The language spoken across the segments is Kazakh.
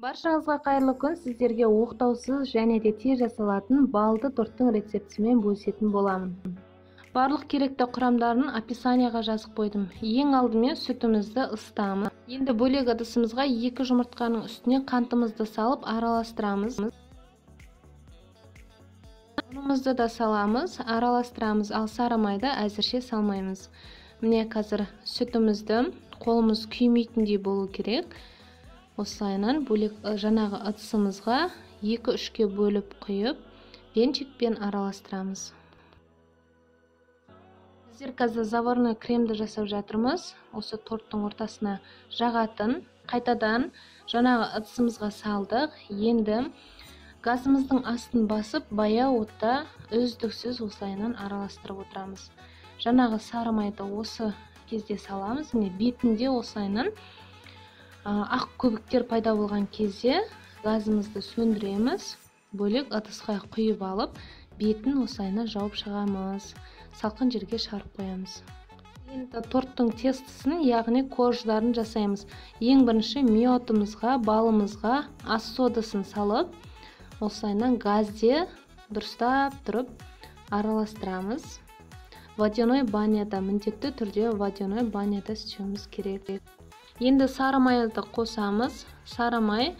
Баршаңызға қайырлы күн. Сіздерге оқтаусыз және де тез жасалатын балды торттың рецептімен бөлісетін боламын. Барлық керекті құрамдарын описанияға жазып қойдым. Ең алдымен сүтімізді ысытамыз. Енді бөлек ыдысымызға 2 жұмыртқаның үстіне қантымызды салып араластырамыз. Ұнымызды да саламыз, араластырамыз, ал сары майды әзірше салмаймыз. Міне қазір сүтімізді қолымыз күймейтіндей болу керек. Осылайынан бөлек жаңағы ыдысымызға 2-3-ке бөліп құйып, венчикпен араластырамыз. Біздер қазір заварной кремді жасап жатырмыз. Осы торттың ортасына жағатын, қайтадан жаңағы ыдысымызға салдық. Енді газымыздың астын басып, баяу отта үздіксіз осылайынан араластырып отырамыз. Жаңағы сары майды осы кезде саламыз. Міне бетінде осылайынан ақ көбіктер пайда болған кезде газымызды сөндіреміз. Бөлек ыдысқа құйып алып, бетін осылайынан жауып шығамыз. Салқын жерге шығарып қоямыз. Енді торттың тестісін, яғни корждарын жасаймыз. Ең бірінші миотымызға, балымызға ас содасын салып, осылайынан газде дұрыстап тұрып араластырамыз. Водяной баняда, міндетті түрде водяной баняда істеуіміз керек. Енді сары майды қосамыз. Сары май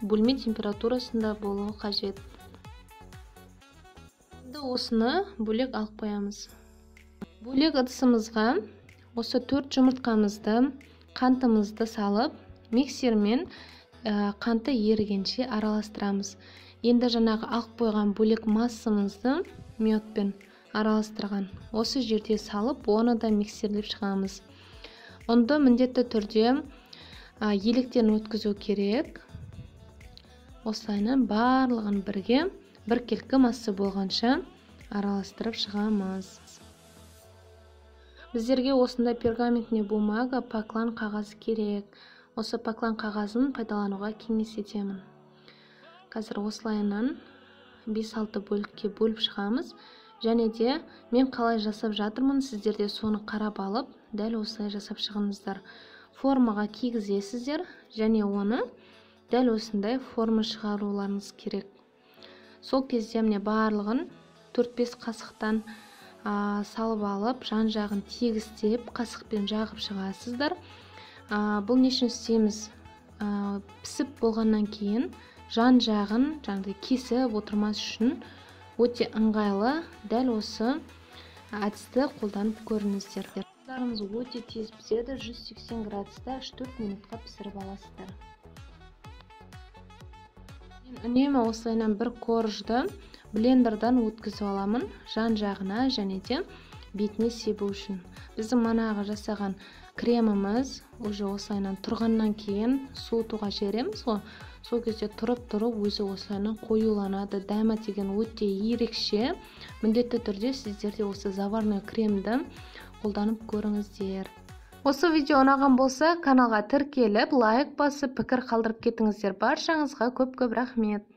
бөлме температурасында болуы қажет. Енді осыны бөлек алып қоямыз. Бөлек ыдысымызға осы 4 жұмыртқамызды, қантымызды салып, миксермен қанты ерігенше араластырамыз. Енді жаңағы алып қойған бөлек массамызды миотпен араластырған. Осы жерде салып, оны да миксерлеп шығамыз. Онда міндетті түрде електен өткізу керек. Осылайынан барлығын бірге біркелкі масса болғанша араластырып шығамыз. Біздерге осында пергаментный бумага, поклан қағаз керек. Осы поклан қағазын пайдалануға кеңес етемін. Қазір осылайынан 5-6 бөлікке бөліп шығамыз. Және де мен қалай жасап жатырмын, сіздерде соны қарап алып, дәл осылай жасап шығыңыздар. Формаға кигізесіздер, және оны дәл осындай форма шығаруларыңыз керек. Сол кезде міне барлығын 4-5 қасықтан салып алып, жан-жағын тегістеп, қасықпен жағып шығасыздар. Бұл не үшін істейміз? Пісіп болғаннан кейін жан-жағын кесіп отырмас үшін өте ыңғайлы, дәл осы әдісті қолданып көріңіздер. Торттарыңыз өте тез піседі, 180 градуста 3-4 минутқа пісіріп аласыздар. Мен үнемі осылайынан бір коржды блендердан өткізіп аламын, жан-жағына және де бетіне себу үшін. Біздің манағы жасаған креміміз уже осылайынан тұрғаннан кейін суытуға жібереміз ғой. Сол кезде тұрып өзі осылайынан қоюланады. Дәмі деген өте ерекше. Міндетті түрде сіздерде осы заварной кремді қолданып көріңіздер. Осы видео ұнаған болса, каналға тіркеліп, лайк басып, пікір қалдырып кетіңіздер. Баршаңызға көп рахмет.